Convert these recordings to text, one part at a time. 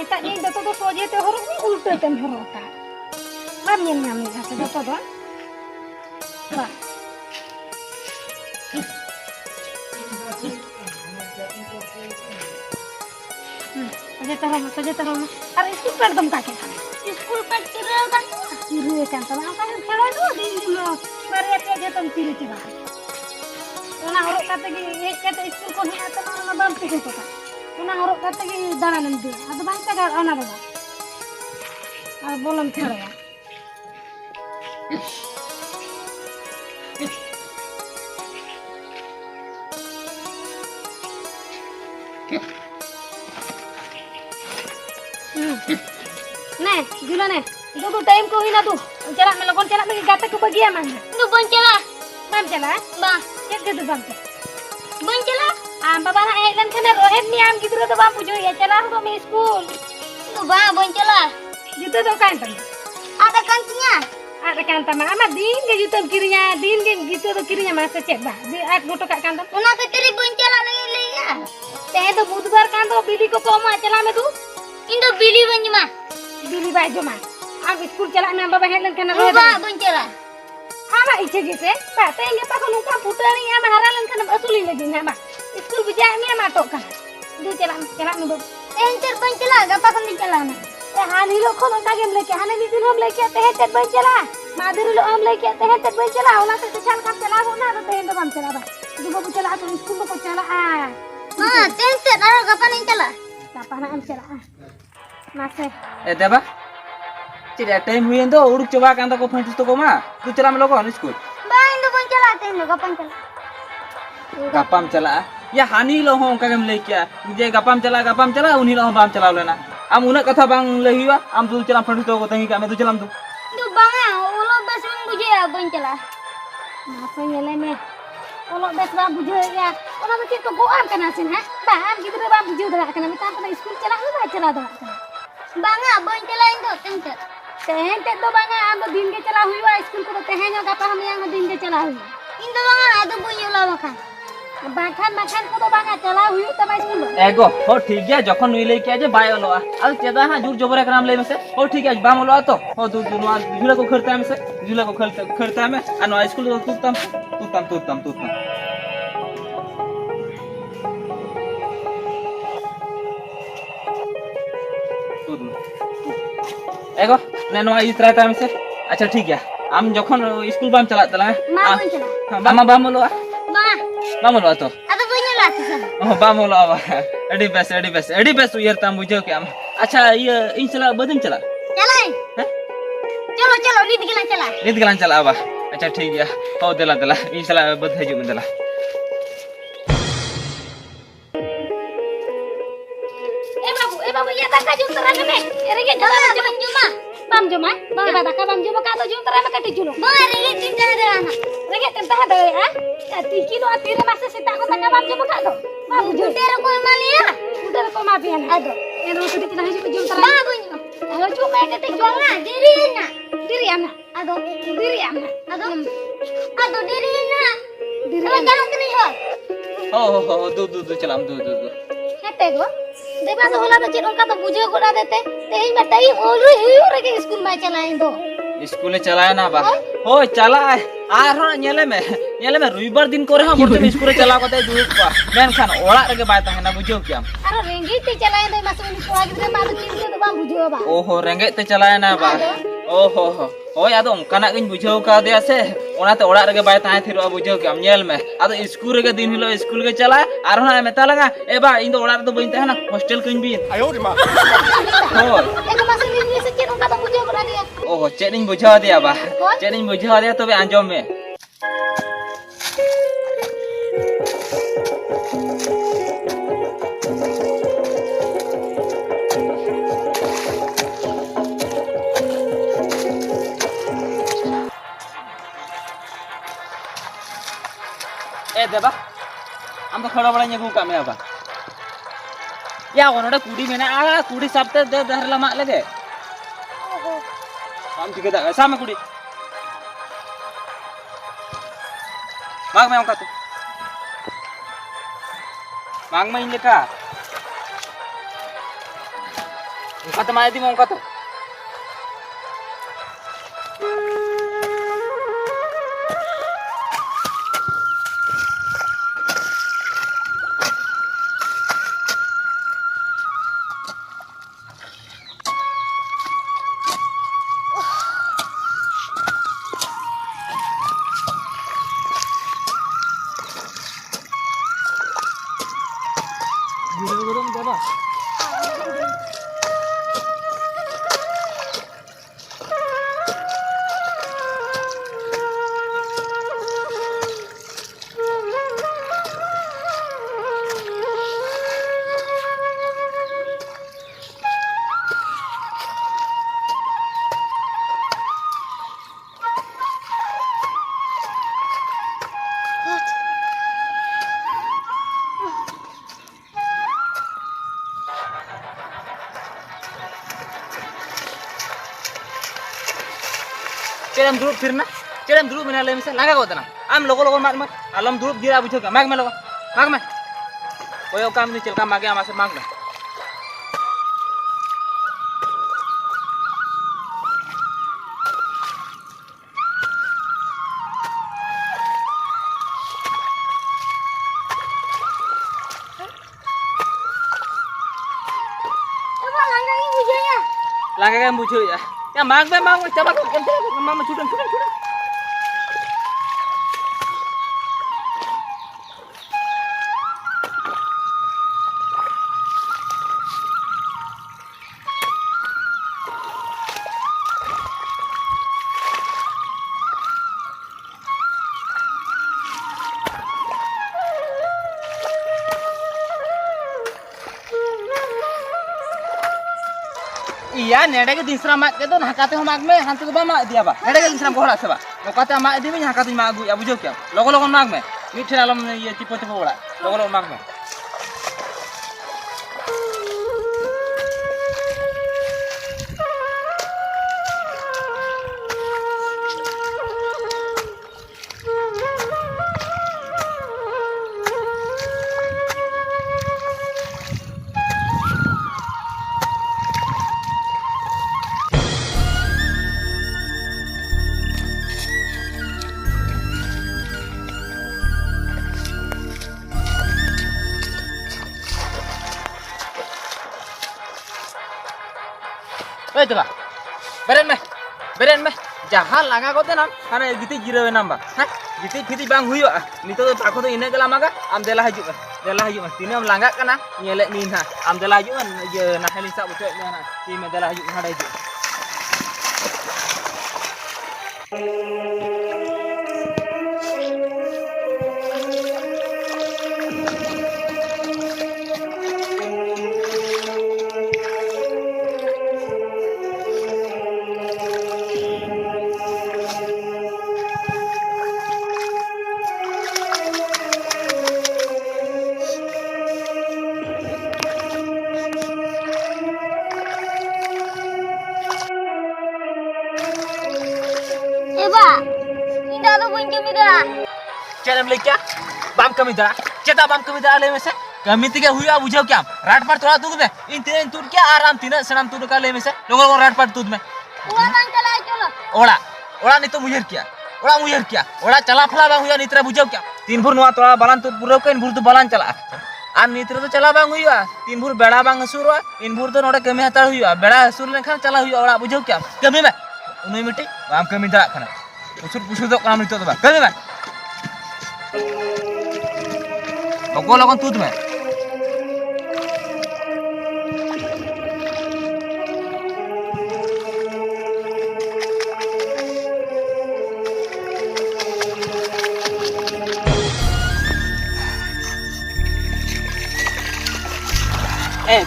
एटा दिन जतो तो सोजे ते हरो उल्टे तेम हरो का बाम नेम नाम ले से जतो दो बा सजे तरह अरे स्कूल पर दम का के स्कूल पर तिरे का तिरे का तो का खेलो दो दिन दिन मारे पे जे तुम तिरे चबा ओना हरो काते की एक काते स्कूल को हे आते ना बाम टिके तो का ओना हरो काते की दाना नम दे अब बांग का ओना बाबा और बोलम खेलो ने जुला ने दो टाइम को ही ना तू चला मैं लोगों चला मैं गाते को बगिया मान तू बन चला बन चला बा चेक दे दो बन चला बाबा ना हेलन खाने रोहित नि आम गिद्रो तो बा पुजो या चला हो मैं स्कूल तू बा बन चला जुते तो कान तम ada kan tama ama din ge juta kirinya din ge gitu to kirinya masa cek ba di at goto ka kan ona ke teri boncala lagi le ya te to budbar kan to bili ko koma chala me tu indo bili banjma bili ba joma am school chala me baba helan kan ro ba boncala ama iche gise ba te nge pa ko nuka putani ama haralan kan asuli lagi na ba school bija me ma to kan du chala me do enter boncala ga pa kan chala na हानी लोग को ना game लेके हाने भी दिन हम लेके आते हैं तेरे बन चला माधुरी लोग हम लेके आते हैं तेरे बन चला ओला से चल काम चला हो ना तो तेरे तो काम चला बा तू बाबू चला तो स्कूल को चला हां तेरे से ना गपा नहीं चला गपा ना हम चला मासे ए देबा चिरा टाइम हुई तो उड़क चबा कांदा को फंटिस तो को मा तू चला हम लोग हन स्कूल बा इंदो बन चला तेरे लोग गपाम चला या हानी लोग हम का गेम लेके आ जे गपाम चला उन्हीं लोग बाम चला लेना आम उना कथा बांग लहिवा आम तू चला फंडिस तो को तही का मैं तू चलाम तू बांगा ओलो बस में बुझे बन चला मासे येले में ओलो बस बा बुझे या ओना तो तो गो आम कना सिन है बा आम गिद्रे बा बुझे दरा कना मी ता स्कूल चला बा चला दो बांगा बन चला इंदो तेंते तो बांगा आम दिन के चला हुईवा स्कूल को तेहेन गपा हम yang दिन के चला हुई इंदो बांगा आदो बुझला बखा बाखान को तो बांगा चला हुई तब स्कूल एगो हो ठीक है जखन नुई लेके आ जे बाय ओलोआ अल चेदा हां जुर जबरे कराम ले मसे हो ठीक है बाम ओलोआ तो हो तू नुआ झुला को खरता में से झुला को खरता में आ नुआ स्कूल को तुतम एगो ने नुआ इस रहता में से अच्छा ठीक है हम जखन स्कूल बाम चला तला मामा बाम ओलोआ बामलो तो अबे बुझला सन ओ बामलो अब एडी बेस यार तम बुझो के हम अच्छा ये इन चला बदन चला चला हैं चलो नीत गला चला अब अच्छा ठीक है हो देला इन चला बद है जो देला ए बाबू ये दाका जो तरह में अरे के चला bam joma ba daka bam joma ka to jom tara ka tijulo ba rege tin jana dara na rege tin ta de ha ti kilo atire masa sita ko taka bam joma ka to ba bujo tere ko malia udah ko ma pian ado en ro kiti na hijo jom tara ba bunyo alo cuma ke te jonga diri ana ado diri ana ado diri jalan kini ho हो दू चलाम दू हेते गो देखा तो होला तो chain उनका तो बुझे गोड़ा देते तेही में टाइम ओलु हियो रे के स्कूल में चलाएं दो स्कूल चलाए ना बा हो चला आर हो नेले में रविवार दिन करे हम मोटे स्कूल चला को दे दुक पा मेन खान ओड़ा रे के बाय तहना बुझो क्या अरे रेंगे ते चलाएं दे मासु नि कोआ गिरे मा तो चिंता तो बा बुझो बा ओहो रेंगे ते चलाए ना बा ओहो हो या तो उनकाना गन बुझो का दे से ओनाते ओड़ा रे के बाय तहां थिरो बुझो क्या नेल में आदो स्कूल रे के दिन हिलो स्कूल के चला आर हो मेता लगा ए बा इन तो ओड़ा रे तो बइन तहना हॉस्टल कइन बिन आयो रे मा हो एक मासु नि से चेन उनका तो बुझो करा दिया ओहो चेनिन बुझा दिया बा चेनिन बुझा दिया तबे आंजम में ए देबा हम तो खड़ा बड़ा नेगु का में बा या ओनडे कुड़ी मेना आ कुड़ी सबते दे दहरला मा लगे हम ठीक है सामे कुड़ी मांग में का तू मांग में इनका ᱚᱱᱠᱟ ᱛᱮ ᱢᱟ ᱤᱫᱤ ᱢᱟ ᱚᱱᱠᱟ ᱛᱮ gurung Deba. Ceram duduk firna, ceram duduk mana lem se, laga kau tanam. Am logo mat mat, alam duduk gira abu juga, mag me logo, mag me. Koyo kam ni celka mage amas mag me. Laga kan bucu ya. Ya mag me, coba kau kental, mama sudah. Iya, nede ke dinsra mak ke to nakate ho mak me hantu ba mak dia ba. Nede ke dinsra gohra se ba. Lokate mak di me nakate mak agu ya bujo kya. Logo mak me. Mithe alam ye tipo ora. Logo mak me. Coba, beren me, jahan laga kau tenam, karena gitu jiro nambah, hah, gitu bang huyo ah, nito aku tuh ini kelam aga, am dela haju mas, tini am langga kana, nyelek minha, am dela haju kan, je nah helisa bucok mana, tini dela haju ada haju. Ceram lekya, bam kami dara, ceta bam kami dara le mese, kami tiga huya bujau kya, rat par thoda tu me, in tinen tur kya aram tina senam tur ka le mese, logo rat par tu me. Uang cala colo. Ola ni to mujher kya, ola cala phala bang huya nitra bujau kya, tin bhur nuwa tola balan tu pura kain bhur tu balan cala. An nitra to cala bang huya, tin bhur beda bang surwa, in bhur to node kami hatar huya, beda sur lekhan cala huya ola bujau kya, kami me, unui miti, bam kami dara kana. Pusur dok kana nito to ba, kami me. Logo lagon tut me.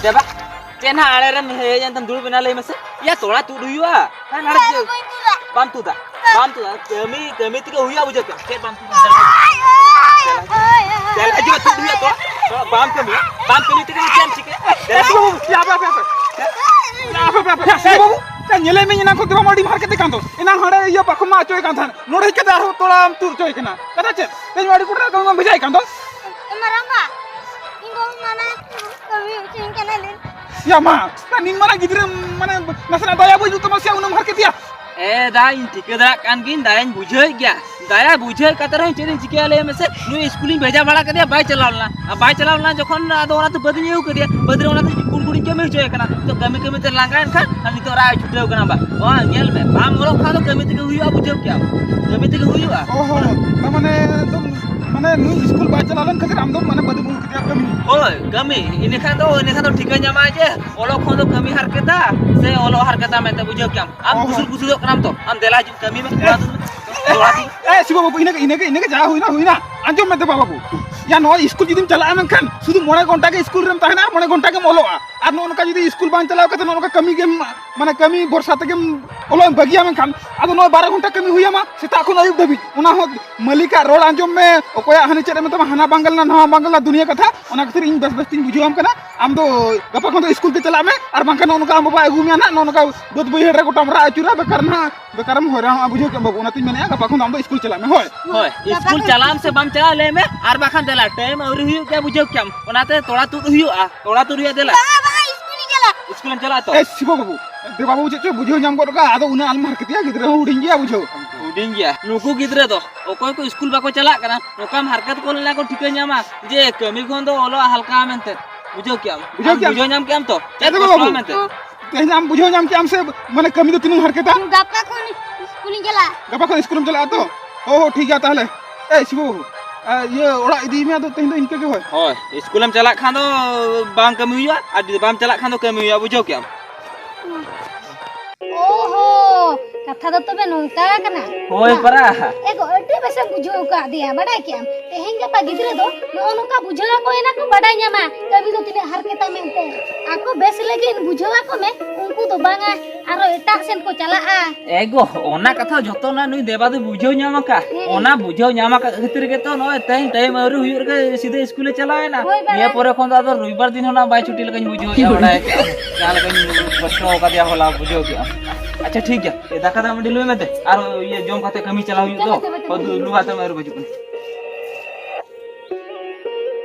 Deba, cina ada orang yang tembul bina lagi masa, ya tola tu dua, kan ada je, bam tu dah, kami tiga huya aja kan, cek bam tu dah, jalan aja tu dua tola, bam kami tiga jam cik, apa, kan nyelai menyana ko tiba madi market kan to, inang hara iya pakku ma coy kan than, nore kita aru tola tur coy kena, kata cek, tapi madi kuda kau ngam bijai kan to, Emaranga, inggo mana kami ucing kenalin. या मा निन माना गिद्रे माने नसना दया बुझु तमस्या उनम हर के दिया ए दा इन ठिकेदार कान गिन दाया बुझे गया दाया बुझे कतर है चेरिन चिकियाले में से नु स्कूलिंग भेजा बड़ा कर दिया बाय चलावला अब बाय चलावला जखन आदो ओना तो बदनी यू कर दिया बदरे ओना तो कुड़कुड़ी के में होय कना तो कमी कमी ते लांगान खा अनि तो रा छुटेव कना बा ओ गेल में बाम मोरो खा तो कमी ते हुइया बुझे क्या कमी ते हुइया ओहो त माने नु स्कूल बाय चलालन खातिर हम दो माने बदे बुझ के कमी ओय कमी इने खा तो ठिका न्यामा जे ओलो खो तो कमी हर केता से ओलो हर केता में ते बुझे क्या हम कुसुल करम तो हम देला कमी में ए शिव बाबू इने के जा हुइना आंजो में दे बाबू या नो स्कूल जुदिम चला मन खान शुद्ध 9 घंटा के स्कूल रेम ताहना 9 घंटा के मोलोआ और नोनका जुदी स्कूल बान चलाव कते नोनका कमी के माने कमी बरसा तक ओलो बगिया में खान आदो नो 12 घंटा कमी हुइया मा सेता खन आयुब दबी उना हो मलिका रोड आंजो में ओकोया हने चेरे में त हाना बांगल ना बांगल दुनिया कथा उना खातिर इन बस तिन बुझियो हम कना आम दो गपा खन तो स्कूल के चला में और बांका नोनका हम बाबा अगु में ना नोनका बद बई हेरे गोटा हमरा अचुरा बेकार हम होरा बुझियो के बाबू उना तिन मेने गपा खन हम दो स्कूल चला में होय स्कूल चलाम से बम चला ले में और बाखन देला टाइम और हुई क्या बुझे क्या ओनाते तोड़ा तू हुआ तोड़ा तू हुआ देला स्कूल में चला तो ए शिव बाबू दे बाबू चे बुझियो नाम को का आदो उना अलमार के दिया गिदरे उडिंग गया बुझो उडिंग गया नुकु गिदरे तो ओकोय को स्कूल बाको चला कना नोकाम हरकत को ला को ठिके न्यामा जे कमी कोन दो ओलो हल्का मेनते बुझो क्या बुझो नाम क्या हम तो चलो बाबू ते नाम बुझो नाम क्या हमसे माने कमी तो तीनों हरकता गप्पा कोन स्कूल में चला तो ओ ठीक है ताहले ए शिव बाबू ये ओड़ा इदी में तो तेन तो इनके के होय स्कूल में चला खान दो बाम कमी हुआ और बाम चला खान दो कमी हुआ बुझो क्या ओहो कथा दो तबे नोंका कना होय परा एगो अड्डी बेसे बुझो का दिया बड़ा क्या तेहें गपा गिदरे दो नो नोका बुझला को एना को बड़ा न्यामा कभी तो तिने हरकेता मेनते आको बेस लेकिन बुझवा को में उनको तो बांगा आरो एटा सेन को चला आ एगो ओना कथा जतो ना नुई देबा दो बुझो न्यामा का ओना बुझो न्यामा का खतिर के तो नो तेन टाइम और हुई के सीधे स्कूल चला है ना ये परे खन दादा रविवार दिन होना बाय छुट्टी लगन बुझो या बड़ा है क्या लगन प्रश्न का दिया होला बुझो क्या अच्छा ठीक है ए दाका दा मंडी लुई में दे और ये जोम खाते कमी चला हुई तो और लुगा तो मेरे बजू